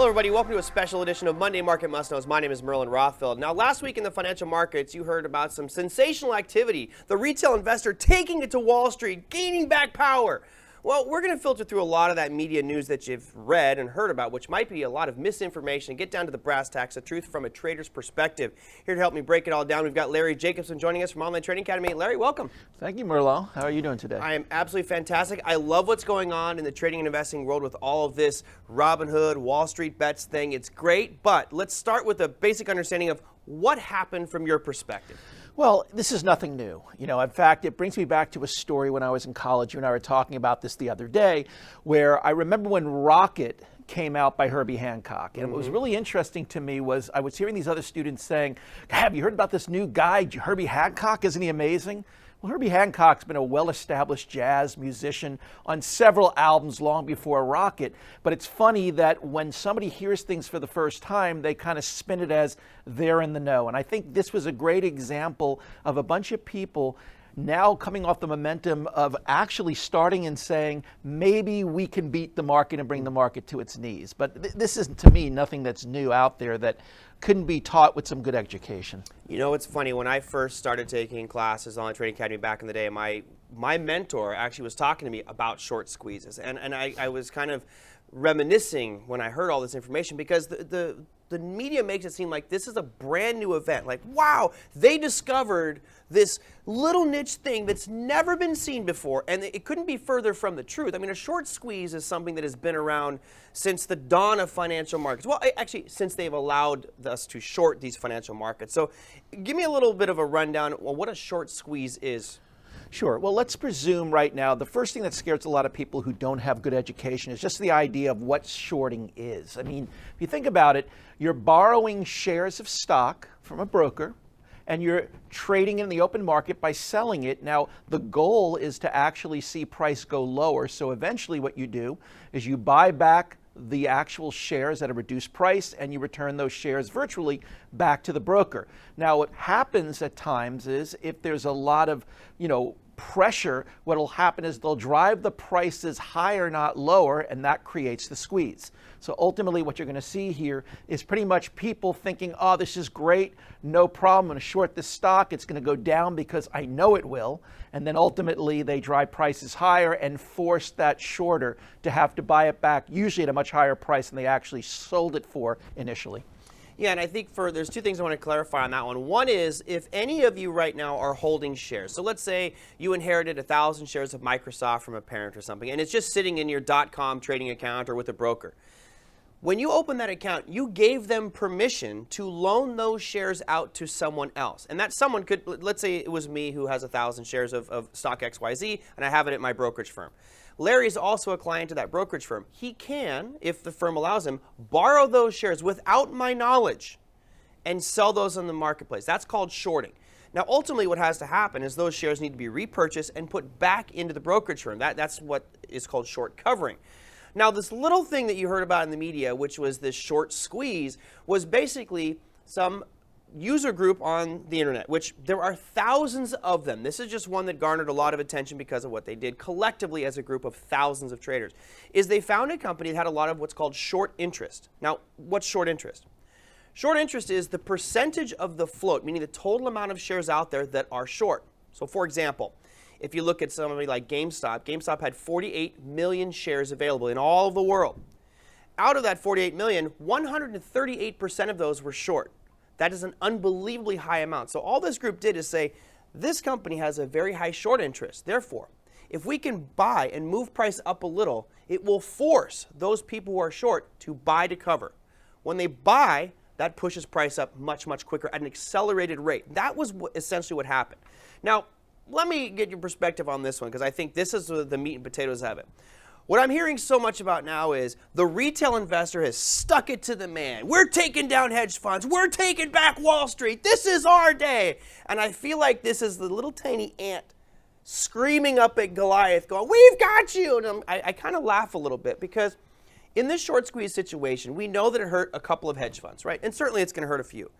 Hello everybody, welcome to a special edition of Monday Market Must-Knows. My name is Merlin Rothfeld. Now last week in the financial markets, you heard about some sensational activity. The retail investor taking it to Wall Street, gaining back power. Well, we're going to filter through a lot of that media news that you've read and heard about, which might be a lot of misinformation, and get down to the brass tacks, the truth from a trader's perspective. Here to help me break it all down, we've got Larry Jacobson joining us from Online Trading Academy. Larry, welcome. Thank you, Merlot. How are you doing today? I am absolutely fantastic. I love what's going on in the trading and investing world with all of this Robinhood, Wall Street bets thing. It's great, but let's start with a basic understanding of what happened from your perspective. Well, this is nothing new. In fact, it brings me back to a story when I was in college. You and I were talking about this the other day, where I remember when Rocket came out by Herbie Hancock. And what was really interesting to me was I was hearing these other students saying, have you heard about this new guy, Herbie Hancock? Isn't he amazing? Well, Herbie Hancock's been a well-established jazz musician on several albums long before Rocket, but it's funny that when somebody hears things for the first time, they kind of spin it as they're in the know. And I think this was a great example of a bunch of people now coming off the momentum of actually starting and saying, maybe we can beat the market and bring the market to its knees. But this is, to me, nothing that's new out there that couldn't be taught with some good education. You know, it's funny, when I first started taking classes on the Trading Academy back in the day, my mentor actually was talking to me about short squeezes. And I was kind of reminiscing when I heard all this information, because the media makes it seem like this is a brand new event. Like, wow, they discovered this little niche thing that's never been seen before, and it couldn't be further from the truth. I mean, a short squeeze is something that has been around since the dawn of financial markets. Well, actually, since they've allowed us to short these financial markets. So give me a little bit of a rundown on what a short squeeze is. Sure. Well, let's presume right now the first thing that scares a lot of people who don't have good education is just the idea of what shorting is. I mean, if you think about it, you're borrowing shares of stock from a broker and you're trading in the open market by selling it. Now, the goal is to actually see price go lower. So eventually what you do is you buy back the actual shares at a reduced price and you return those shares virtually back to the broker. Now, what happens at times is if there's a lot of, pressure, what will happen is they'll drive the prices higher, not lower, and that creates the squeeze. So ultimately what you're going to see here is pretty much people thinking, oh, this is great, no problem, I'm going to short this stock, it's going to go down because I know it will. And then ultimately they drive prices higher and force that shorter to have to buy it back, usually at a much higher price than they actually sold it for initially. Yeah, and I think there's two things I want to clarify on that one. One is, if any of you right now are holding shares, so let's say you inherited 1,000 shares of Microsoft from a parent or something, and it's just sitting in your .com trading account or with a broker. When you open that account, you gave them permission to loan those shares out to someone else. And that someone could, let's say it was me who has 1,000 shares of stock XYZ, and I have it at my brokerage firm. Larry is also a client to that brokerage firm. He can, if the firm allows him, borrow those shares without my knowledge and sell those in the marketplace. That's called shorting. Now, ultimately, what has to happen is those shares need to be repurchased and put back into the brokerage firm. That's what is called short covering. Now, this little thing that you heard about in the media, which was this short squeeze, was basically some user group on the internet, which there are thousands of them. This is just one that garnered a lot of attention because of what they did collectively as a group of thousands of traders, is they found a company that had a lot of what's called short interest. Now, what's short interest? Short interest is the percentage of the float, meaning the total amount of shares out there that are short. So for example, if you look at somebody like GameStop, GameStop had 48 million shares available in all of the world. Out of that 48 million, 138% of those were short. That is an unbelievably high amount. So all this group did is say, this company has a very high short interest. Therefore, if we can buy and move price up a little, it will force those people who are short to buy to cover. When they buy, that pushes price up much, much quicker at an accelerated rate. That was essentially what happened. Now, let me get your perspective on this one, because I think this is the meat and potatoes of it. What I'm hearing so much about now is the retail investor has stuck it to the man. We're taking down hedge funds. We're taking back Wall Street. This is our day. And I feel like this is the little tiny ant screaming up at Goliath going, we've got you. And I kind of laugh a little bit, because in this short squeeze situation, we know that it hurt a couple of hedge funds, right? And certainly it's going to hurt a few.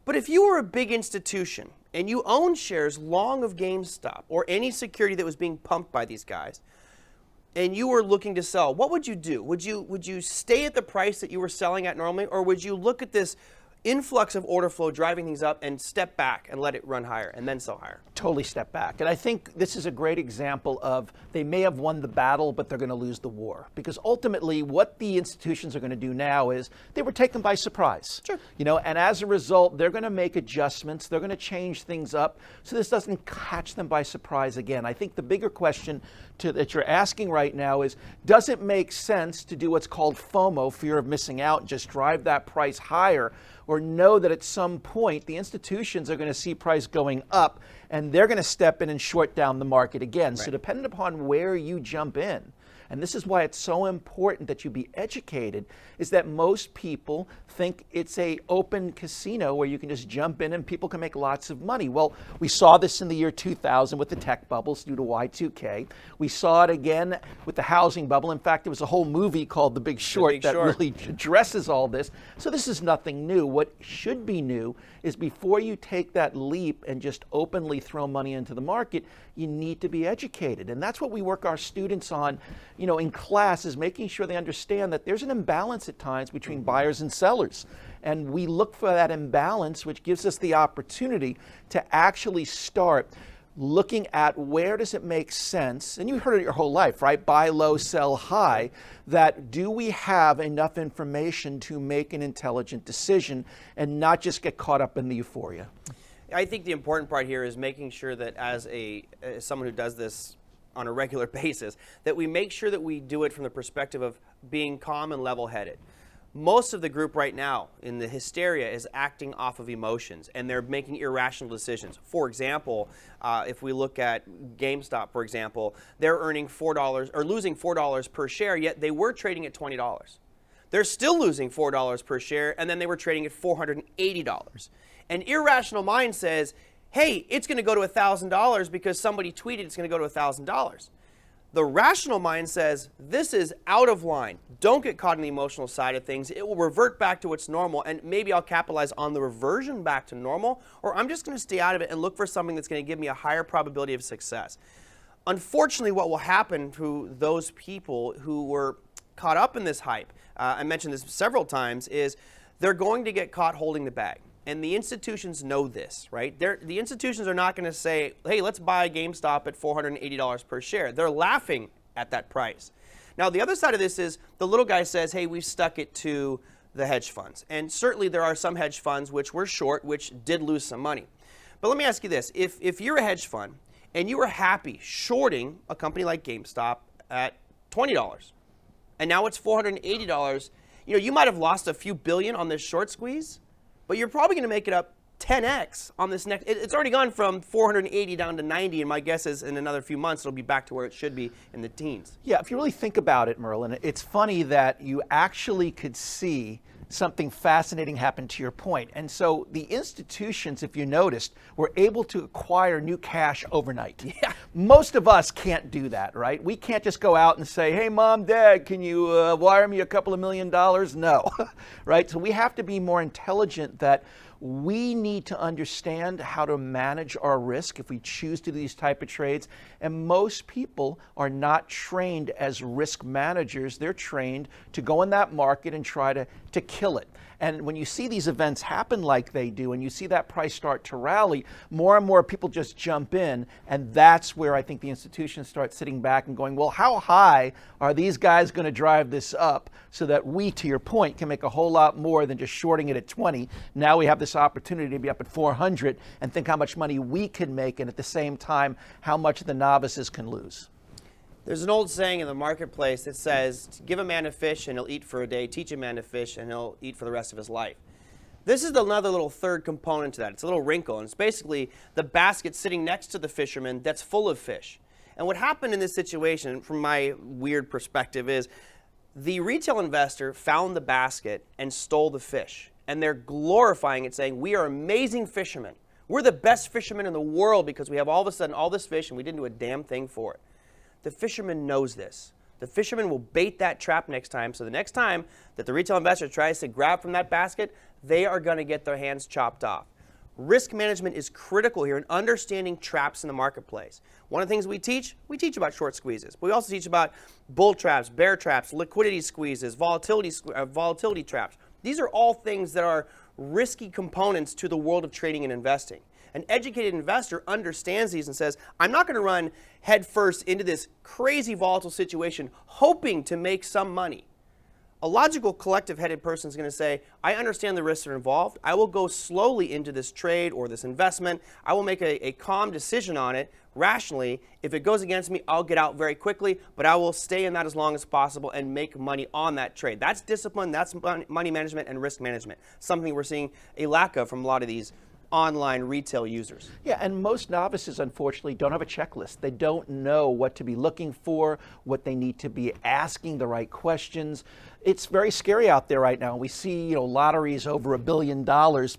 But if you were a big institution and you owned shares long of GameStop or any security that was being pumped by these guys, and you were looking to sell, what would you do? Would you stay at the price that you were selling at normally, or would you look at this influx of order flow driving things up and step back and let it run higher and then sell higher? Totally step back. And I think this is a great example of they may have won the battle, but they're going to lose the war. Because ultimately, what the institutions are going to do now is they were taken by surprise. Sure. And as a result, they're going to make adjustments. They're going to change things up so this doesn't catch them by surprise again. I think the bigger question that you're asking right now is, does it make sense to do what's called FOMO, fear of missing out, and just drive that price higher? Or know that at some point the institutions are going to see price going up and they're going to step in and short down the market again. Right. So depending upon where you jump in, and this is why it's so important that you be educated, is that most people think it's a open casino where you can just jump in and people can make lots of money. Well, we saw this in the year 2000 with the tech bubbles due to Y2K. We saw it again with the housing bubble. In fact, there was a whole movie called The Big Short that really addresses all this. So this is nothing new. What should be new is before you take that leap and just openly throw money into the market, you need to be educated. And that's what we work our students on, in class, is making sure they understand that there's an imbalance at times between buyers and sellers. And we look for that imbalance, which gives us the opportunity to actually start looking at where does it make sense, and you've heard it your whole life, right? Buy low, sell high, that do we have enough information to make an intelligent decision and not just get caught up in the euphoria? I think the important part here is making sure that as someone who does this on a regular basis, that we make sure that we do it from the perspective of being calm and level-headed. Most of the group right now in the hysteria is acting off of emotions, and they're making irrational decisions. For example, if we look at GameStop, for example, they're earning $4 or losing $4 per share, yet they were trading at $20. They're still losing $4 per share, and then they were trading at $480. An irrational mind says, hey, it's going to go to $1,000 because somebody tweeted it's going to go to $1,000. The rational mind says, this is out of line. Don't get caught in the emotional side of things. It will revert back to what's normal, and maybe I'll capitalize on the reversion back to normal, or I'm just going to stay out of it and look for something that's going to give me a higher probability of success. Unfortunately, what will happen to those people who were caught up in this hype, I mentioned this several times, is they're going to get caught holding the bag. And the institutions know this, right? The institutions are not going to say, hey, let's buy GameStop at $480 per share. They're laughing at that price. Now, the other side of this is the little guy says, hey, we've stuck it to the hedge funds. And certainly there are some hedge funds which were short, which did lose some money. But let me ask you this. If you're a hedge fund and you were happy shorting a company like GameStop at $20, and now it's $480, you might have lost a few billion on this short squeeze, but you're probably going to make it up 10x on this next. It's already gone from 480 down to 90, and my guess is in another few months it'll be back to where it should be in the teens. Yeah, if you really think about it, Merlin, it's funny that you actually could see something fascinating happen to your point. And so the institutions, if you noticed, were able to acquire new cash overnight. Yeah. Most of us can't do that, right? We can't just go out and say, hey, Mom, Dad, can you wire me a couple of $1 million? No, right? So we have to be more intelligent that we need to understand how to manage our risk if we choose to do these type of trades. And most people are not trained as risk managers. They're trained to go in that market and try to kill it. And when you see these events happen like they do, and you see that price start to rally, more and more people just jump in. And that's where I think the institutions start sitting back and going, well, how high are these guys going to drive this up so that we, to your point, can make a whole lot more than just shorting it at 20? Now we have this opportunity to be up at 400 and think how much money we can make, and at the same time, how much the novices can lose. There's an old saying in the marketplace that says, give a man a fish and he'll eat for a day, teach a man to fish and he'll eat for the rest of his life. This is another little third component to that. It's a little wrinkle, and it's basically the basket sitting next to the fisherman that's full of fish. And what happened in this situation, from my weird perspective, is the retail investor found the basket and stole the fish. And they're glorifying it, saying, we are amazing fishermen. We're the best fishermen in the world because we have all of a sudden all this fish and we didn't do a damn thing for it. The fisherman knows this. The fisherman will bait that trap next time, so the next time that the retail investor tries to grab from that basket, they are going to get their hands chopped off. Risk management is critical here in understanding traps in the marketplace. One of the things we teach about short squeezes, but we also teach about bull traps, bear traps, liquidity squeezes, volatility traps. These are all things that are risky components to the world of trading and investing. An educated investor understands these and says, I'm not going to run headfirst into this crazy volatile situation hoping to make some money. A logical, collective-headed person is going to say, I understand the risks that are involved. I will go slowly into this trade or this investment. I will make a calm decision on it rationally. If it goes against me, I'll get out very quickly, but I will stay in that as long as possible and make money on that trade. That's discipline, that's money management and risk management, something we're seeing a lack of from a lot of these online retail users. Yeah, and most novices, unfortunately, don't have a checklist. They don't know what to be looking for, what they need to be asking the right questions. It's very scary out there right now. We see, lotteries over $1 billion.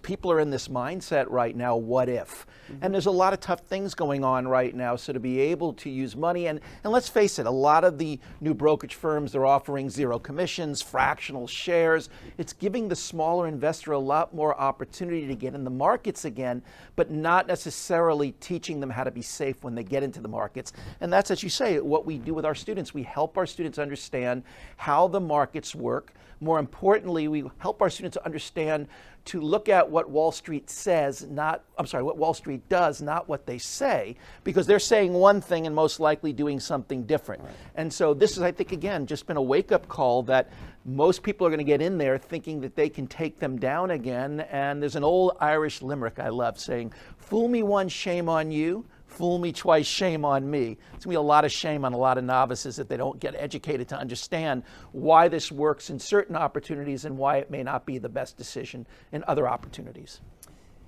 People are in this mindset right now, what if? And there's a lot of tough things going on right now. So to be able to use money, and let's face it, a lot of the new brokerage firms, they're offering zero commissions, fractional shares. It's giving the smaller investor a lot more opportunity to get in the markets again, but not necessarily teaching them how to be safe when they get into the markets. And that's, as you say, what we do with our students. We help our students understand how the markets work. More importantly, we help our students understand to look at what Wall Street says, what Wall Street does, not what they say, because they're saying one thing and most likely doing something different. Right. And so this is, I think, again, just been a wake-up call that most people are going to get in there thinking that they can take them down again. And there's an old Irish limerick I love saying, fool me once, shame on you. Fool me twice, shame on me. It's going to be a lot of shame on a lot of novices that they don't get educated to understand why this works in certain opportunities and why it may not be the best decision in other opportunities.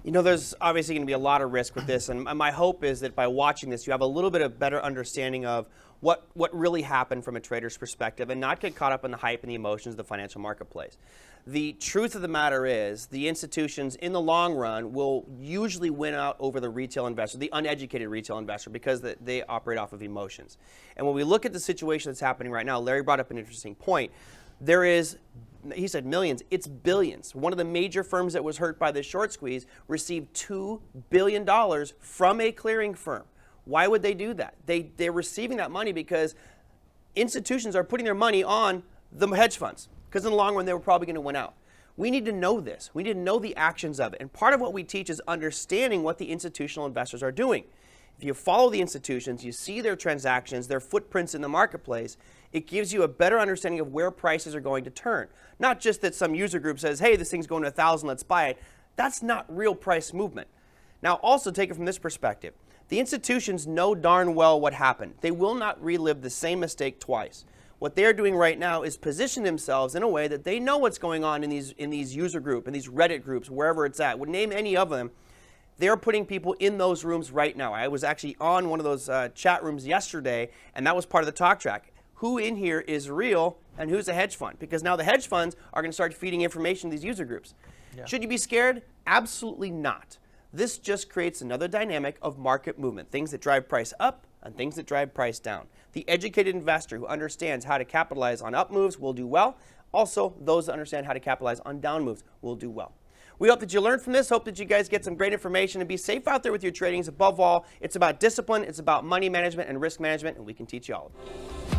There's obviously going to be a lot of risk with this, and my hope is that by watching this, you have a little bit of better understanding of what really happened from a trader's perspective and not get caught up in the hype and the emotions of the financial marketplace. The truth of the matter is the institutions in the long run will usually win out over the retail investor, the uneducated retail investor, because they operate off of emotions. And when we look at the situation that's happening right now, Larry brought up an interesting point. There is, he said millions, it's billions. One of the major firms that was hurt by this short squeeze received $2 billion from a clearing firm. Why would they do that? They're receiving that money because institutions are putting their money on the hedge funds, because in the long run, they were probably going to win out. We need to know this. We need to know the actions of it. And part of what we teach is understanding what the institutional investors are doing. If you follow the institutions, you see their transactions, their footprints in the marketplace, it gives you a better understanding of where prices are going to turn. Not just that some user group says, hey, this thing's going to 1,000, let's buy it. That's not real price movement. Now, also take it from this perspective. The institutions know darn well what happened. They will not relive the same mistake twice. What they're doing right now is position themselves in a way that they know what's going on in these user groups, in these Reddit groups, wherever it's at. Would name any of them. They're putting people in those rooms right now. I was actually on one of those chat rooms yesterday, and that was part of the talk track. Who in here is real and who's a hedge fund? Because now the hedge funds are going to start feeding information to these user groups. Yeah. Should you be scared? Absolutely not. This just creates another dynamic of market movement, things that drive price up and things that drive price down. The educated investor who understands how to capitalize on up moves will do well. Also, those that understand how to capitalize on down moves will do well. We hope that you learned from this. Hope that you guys get some great information and be safe out there with your tradings. Above all, it's about discipline, it's about money management and risk management, and we can teach you all of it.